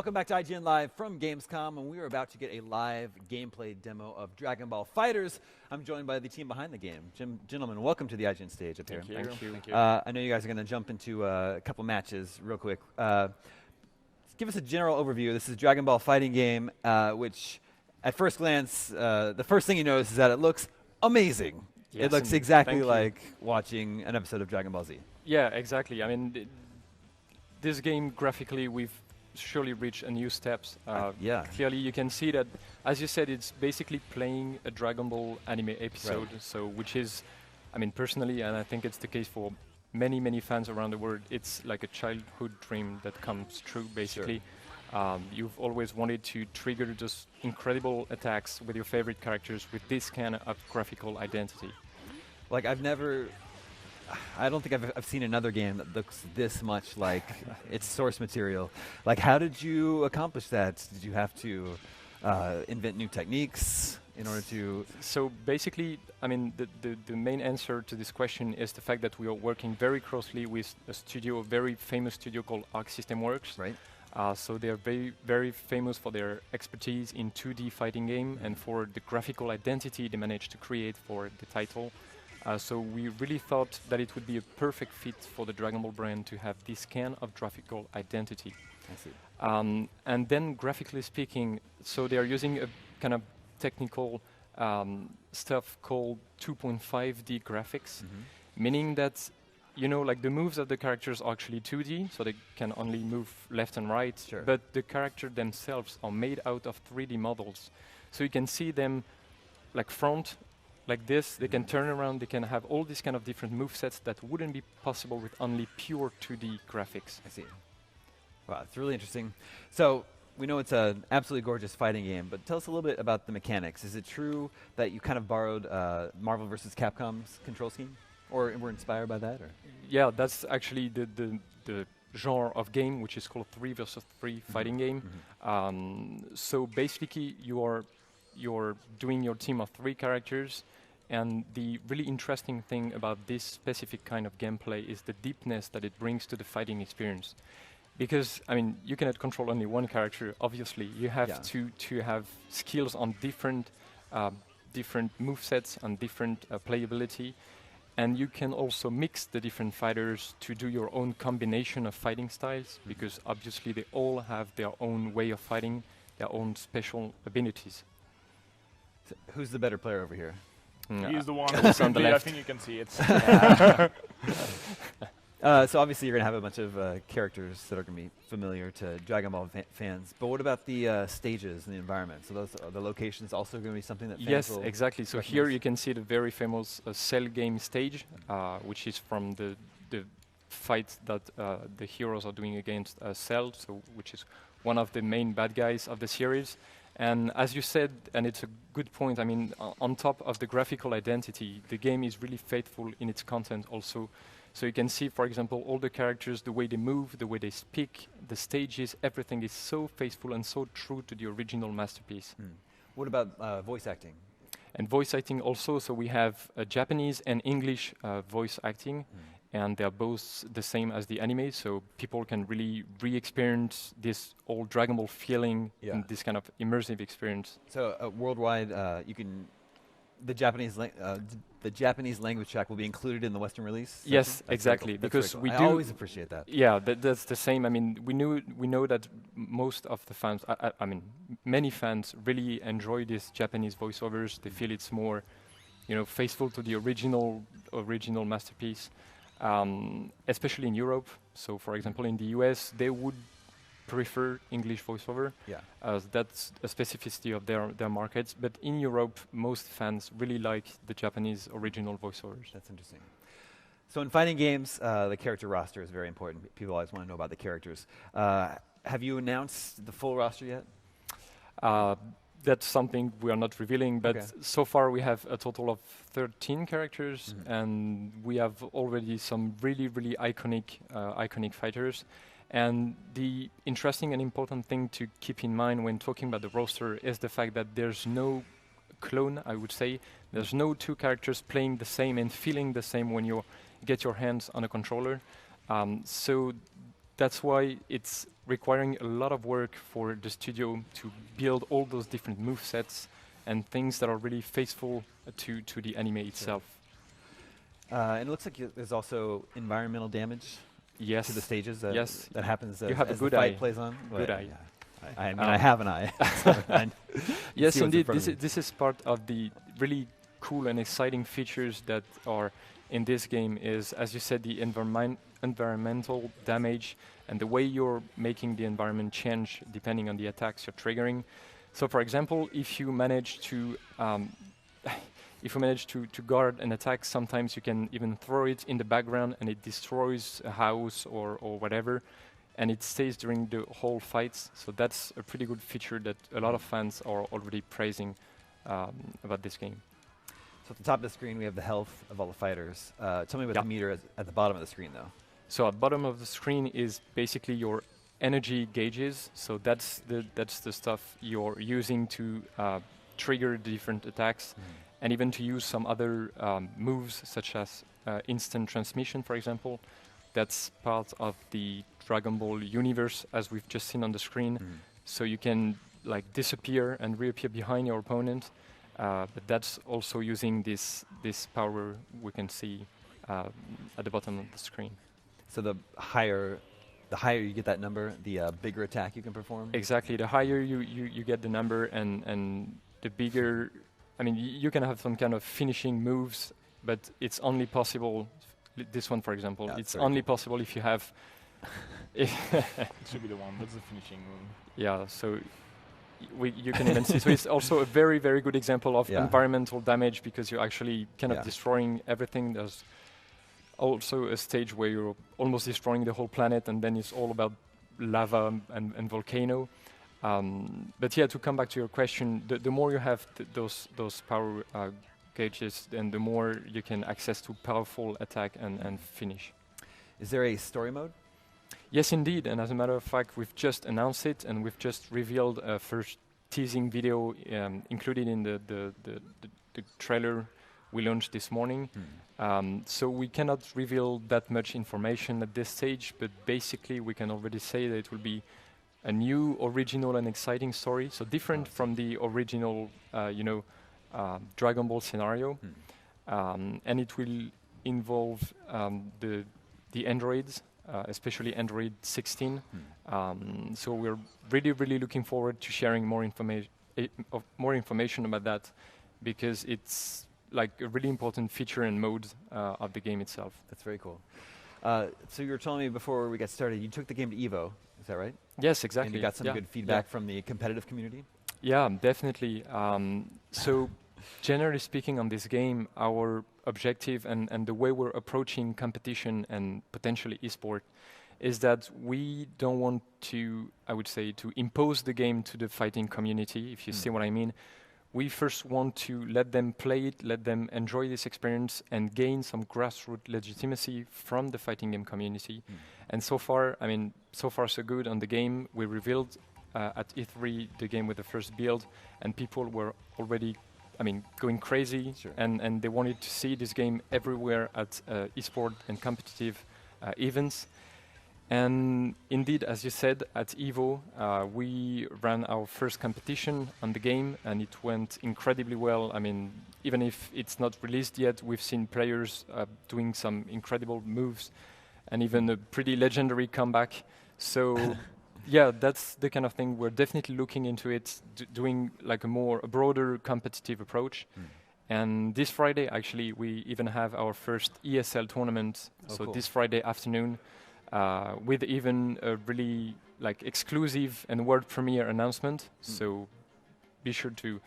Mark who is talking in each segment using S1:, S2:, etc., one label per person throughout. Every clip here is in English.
S1: Welcome back to IGN Live from Gamescom, and we are about to get a live gameplay demo of Dragonball FighterZ. I'm joined by the team behind the game. Gentlemen, welcome to the IGN stage up here.
S2: Thank you.
S1: I know you guys are going to jump into a couple matches real quick. Give us a general overview. This is a Dragon Ball fighting game, which at first glance, the first thing you notice is that it looks amazing.
S2: Yes,
S1: it looks exactly like watching an episode of Dragon Ball Z.
S2: Yeah, exactly. I mean, this game graphically, we've surely reached a new steps.
S1: Yeah.
S2: Clearly, you can see that, as you said, it's basically playing a Dragon Ball anime episode. Right. So, which is, I mean, personally, and I think it's the case for many, many fans around the world, it's like a childhood dream that comes true, basically. Sure. You've always wanted to trigger those incredible attacks with your favorite characters with this kind of graphical identity.
S1: Like, I don't think I've seen another game that looks this much like its source material. Like, how did you accomplish that? Did you have to invent new techniques in order to...
S2: So basically, I mean, the main answer to this question is the fact that we are working very closely with a studio, a very famous studio called Arc System Works.
S1: Right.
S2: So they're very, very famous for their expertise in 2D fighting game and for the graphical identity they managed to create for the title. So we really thought that it would be a perfect fit for the Dragon Ball brand to have this kind of graphical identity.
S1: I see.
S2: And then graphically speaking, so they are using a kind of technical stuff called 2.5D graphics, meaning that, you know, like the moves of the characters are actually 2D, so they can only move left and right,
S1: sure.
S2: But the characters themselves are made out of 3D models. So you can see them like front, like this, they can turn around, they can have all these kind of different movesets that wouldn't be possible with only pure 2D graphics.
S1: I see. Wow, it's really interesting. So, we know it's an absolutely gorgeous fighting game, but tell us a little bit about the mechanics. Is it true that you kind of borrowed Marvel vs. Capcom's control scheme? Or were inspired by that? Or?
S2: Yeah, that's actually the genre of game, which is called 3 vs. 3 fighting game. So basically, you're doing your team of 3 characters, and the really interesting thing about this specific kind of gameplay is the deepness that it brings to the fighting experience. Because, I mean, you cannot control only one character, obviously. You have to have skills on different movesets and different playability. And you can also mix the different fighters to do your own combination of fighting styles, because obviously they all have their own way of fighting, their own special abilities.
S1: So who's the better player over here?
S3: He's the one who's on the left. I think you can see it.
S1: So obviously you're going to have a bunch of characters that are going to be familiar to Dragon Ball fans. But what about the stages and the environment? So those are the locations also going to be something that fans will
S2: exactly. So here you can see the very famous Cell game stage, which is from the fight that the heroes are doing against Cell, so which is one of the main bad guys of the series. And as you said, and it's a good point, I mean, on top of the graphical identity, the game is really faithful in its content also. So you can see, for example, all the characters, the way they move, the way they speak, the stages, everything is so faithful and so true to the original masterpiece.
S1: What about voice acting?
S2: And voice acting also, so we have Japanese and English voice acting. And they're both the same as the anime, so people can really re-experience this old Dragon Ball feeling and this kind of immersive experience.
S1: So worldwide, the Japanese language track will be included in the Western release?
S2: Yes, exactly. Because
S1: cool. I always appreciate that.
S2: Yeah, that's the same. I mean, we know that most of the fans, I mean, many fans really enjoy these Japanese voiceovers. They feel it's more, you know, faithful to the original masterpiece. Especially in Europe. So, for example, in the US, they would prefer English voiceover. That's a specificity of their markets. But in Europe, most fans really like the Japanese original voiceovers.
S1: That's interesting. So in fighting games, the character roster is very important. People always want to know about the characters. Have you announced the full roster yet?
S2: That's something we are not revealing, but so far we have a total of 13 characters, and we have already some really, really iconic fighters. And the interesting and important thing to keep in mind when talking about the roster is the fact that there's no clone, I would say. There's no 2 characters playing the same and feeling the same when you get your hands on a controller. So that's why it's requiring a lot of work for the studio to build all those different move sets and things that are really faithful to the anime itself.
S1: And it looks like there's also environmental damage to the stages that happens as the fight plays on.
S2: Good eye.
S1: Yeah. I mean, I have an eye.
S2: Yes, indeed. This is part of the really cool and exciting features that are in this game is, as you said, the environmental damage and the way you're making the environment change depending on the attacks you're triggering. So, for example, if you manage to guard an attack, sometimes you can even throw it in the background and it destroys a house or whatever, and it stays during the whole fights. So that's a pretty good feature that a lot of fans are already praising about this game.
S1: So at the top of the screen, we have the health of all the fighters. Tell me about the meter at the bottom of the screen, though.
S2: So at the bottom of the screen is basically your energy gauges. So that's the stuff you're using to trigger the different attacks, and even to use some other moves, such as instant transmission, for example. That's part of the Dragon Ball universe, as we've just seen on the screen. So you can like disappear and reappear behind your opponent. But that's also using this power we can see at the bottom of the screen.
S1: So the higher you get that number, the bigger attack you can perform?
S2: Exactly. The higher you get the number, and the bigger... I mean, you can have some kind of finishing moves, but it's only possible... This one, for example, it's only possible if you have...
S3: It should be the one. That's the finishing move.
S2: Yeah, so... you can even see. So it's also a very, very good example of environmental damage, because you're actually kind of destroying everything. There's also a stage where you're almost destroying the whole planet, and then it's all about lava and volcano. But yeah, to come back to your question, the more you have those power gauges, then the more you can access to powerful attack and finish.
S1: Is there a story mode?
S2: Yes, indeed, and as a matter of fact, we've just announced it, and we've just revealed a first teasing video included in the trailer we launched this morning. So we cannot reveal that much information at this stage, but basically we can already say that it will be a new, original, and exciting story. So different from the original, Dragon Ball scenario, and it will involve the androids. Especially Android 16. So we're really, really looking forward to sharing more information about that, because it's like a really important feature and mode of the game itself.
S1: That's very cool. So you were telling me before we got started, you took the game to EVO, is that right?
S2: Yes, exactly.
S1: And you got some good feedback from the competitive community?
S2: Yeah, definitely. So generally speaking on this game, our objective and the way we're approaching competition and potentially esport is that we don't want to, I would say, to impose the game to the fighting community, if you see what I mean. We first want to let them play it, let them enjoy this experience, and gain some grassroots legitimacy from the fighting game community. And so far, I mean, so far so good on the game. We revealed at E3 the game with the first build, and people were already going crazy, and they wanted to see this game everywhere at esport and competitive events. And indeed, as you said, at EVO, we ran our first competition on the game, and it went incredibly well. I mean, even if it's not released yet, we've seen players doing some incredible moves, and even a pretty legendary comeback. So yeah, that's the kind of thing we're definitely looking into it, doing like a broader competitive approach. And this Friday, actually, we even have our first ESL tournament. This Friday afternoon, with even a really like exclusive and world premiere announcement. So be sure to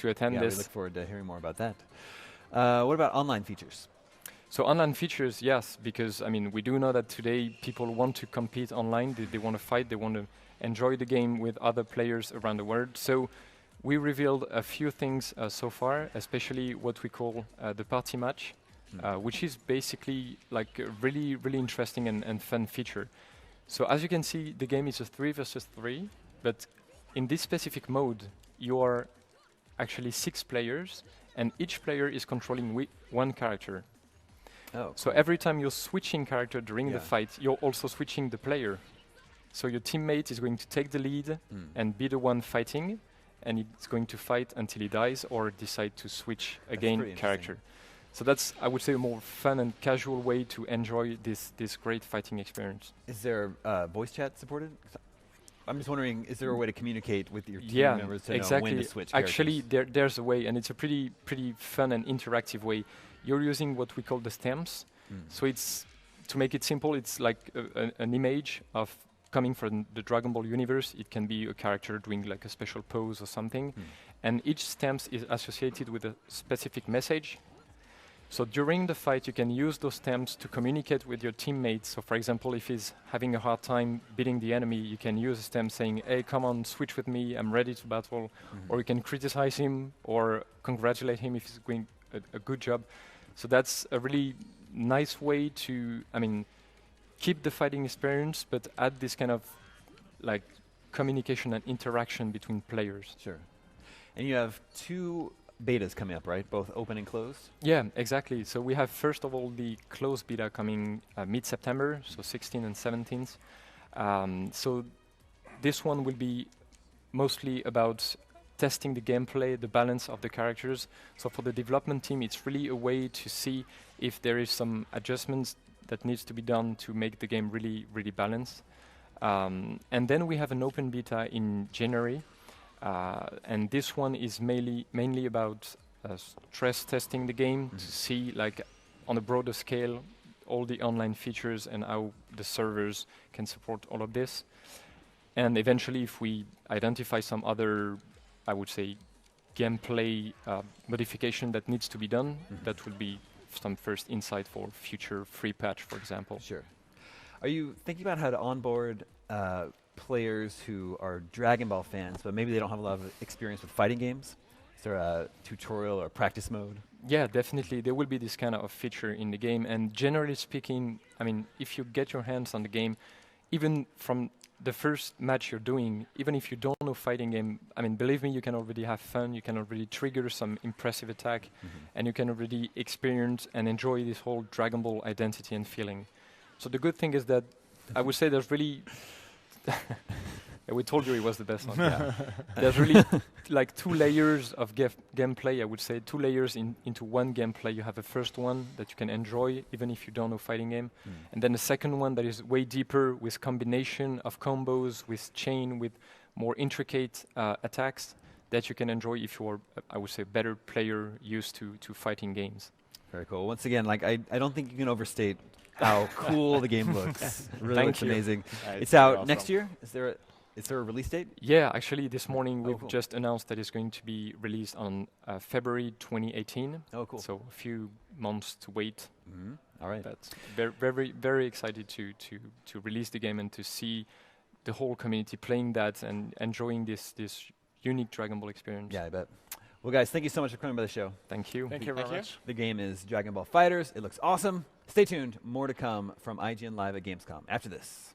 S2: attend this.
S1: We look forward to hearing more about that. What about online features?
S2: So online features, yes, because I mean we do know that today people want to compete online. They want to fight. They want to enjoy the game with other players around the world. So we revealed a few things so far, especially what we call the party match, which is basically like a really, really interesting and fun feature. So as you can see, the game is a 3 versus 3, but in this specific mode, you are actually 6 players, and each player is controlling one character.
S1: Oh,
S2: So
S1: cool.
S2: every time you're switching character during
S1: Yeah.
S2: the fight, you're also switching the player. So your teammate is going to take the lead and be the one fighting, and it's going to fight until he dies or decide to switch again
S1: pretty
S2: character. So that's, I would say, a more fun and casual way to enjoy this great fighting experience.
S1: Is there voice chat supported? I'm just wondering, is there a way to communicate with your team
S2: Yeah,
S1: members to
S2: exactly.
S1: know when to switch
S2: Actually,
S1: characters?
S2: there's a way, and it's a pretty fun and interactive way. You're using what we call the stems. So it's, to make it simple, it's like an image of coming from the Dragon Ball universe. It can be a character doing like a special pose or something, and each stamp is associated with a specific message. So during the fight, you can use those stamps to communicate with your teammates. So for example, if he's having a hard time beating the enemy, you can use a stamp saying, hey, come on, switch with me, I'm ready to battle. Or you can criticize him or congratulate him if he's doing a good job. So that's a really nice way to, I mean, keep the fighting experience, but add this kind of like communication and interaction between players.
S1: Sure. And you have 2 betas coming up, right? Both open and closed?
S2: Yeah, exactly. So we have, first of all, the closed beta coming mid-September, so 16th and 17th. So this one will be mostly about testing the gameplay, the balance of the characters. So for the development team, it's really a way to see if there is some adjustments that needs to be done to make the game really, really balanced. And then we have an open beta in January. And this one is mainly about stress testing the game to see, like, on a broader scale, all the online features and how the servers can support all of this. And eventually, if we identify some other, I would say, gameplay modification that needs to be done, that will be some first insight for future free patch, for example.
S1: Sure. Are you thinking about how to onboard players who are Dragon Ball fans, but maybe they don't have a lot of experience with fighting games? Is there a tutorial or practice mode?
S2: Yeah, definitely. There will be this kind of feature in the game. And generally speaking, I mean, if you get your hands on the game, even from the first match you're doing, even if you don't know fighting game, I mean, believe me, you can already have fun. You can already trigger some impressive attack, and you can already experience and enjoy this whole Dragon Ball identity and feeling. So the good thing is that I would say there's really... Yeah, we told you it was the best one. Yeah. There's really like 2 layers of gameplay, I would say, 2 layers into one gameplay. You have a first one that you can enjoy, even if you don't know fighting game. And then the second one that is way deeper with combination of combos, with chain, with more intricate attacks that you can enjoy if you're, I would say, better player used to fighting games.
S1: Very cool. Once again, like I don't think you can overstate how cool the game looks. It really looks amazing. It's out
S3: awesome.
S1: next year? Is there a release date?
S2: Yeah, actually, this morning
S1: Oh,
S2: we've
S1: cool.
S2: just announced that it's going to be released on February 2018.
S1: Oh, cool.
S2: So a few months to wait.
S1: All right.
S2: But very excited to release the game and to see the whole community playing that and enjoying this unique Dragon Ball experience.
S1: Yeah, I bet. Well, guys, thank you so much for coming by the show.
S2: Thank you.
S3: Thank you very much.
S1: The game is Dragon Ball FighterZ. It looks awesome. Stay tuned. More to come from IGN Live at Gamescom after this.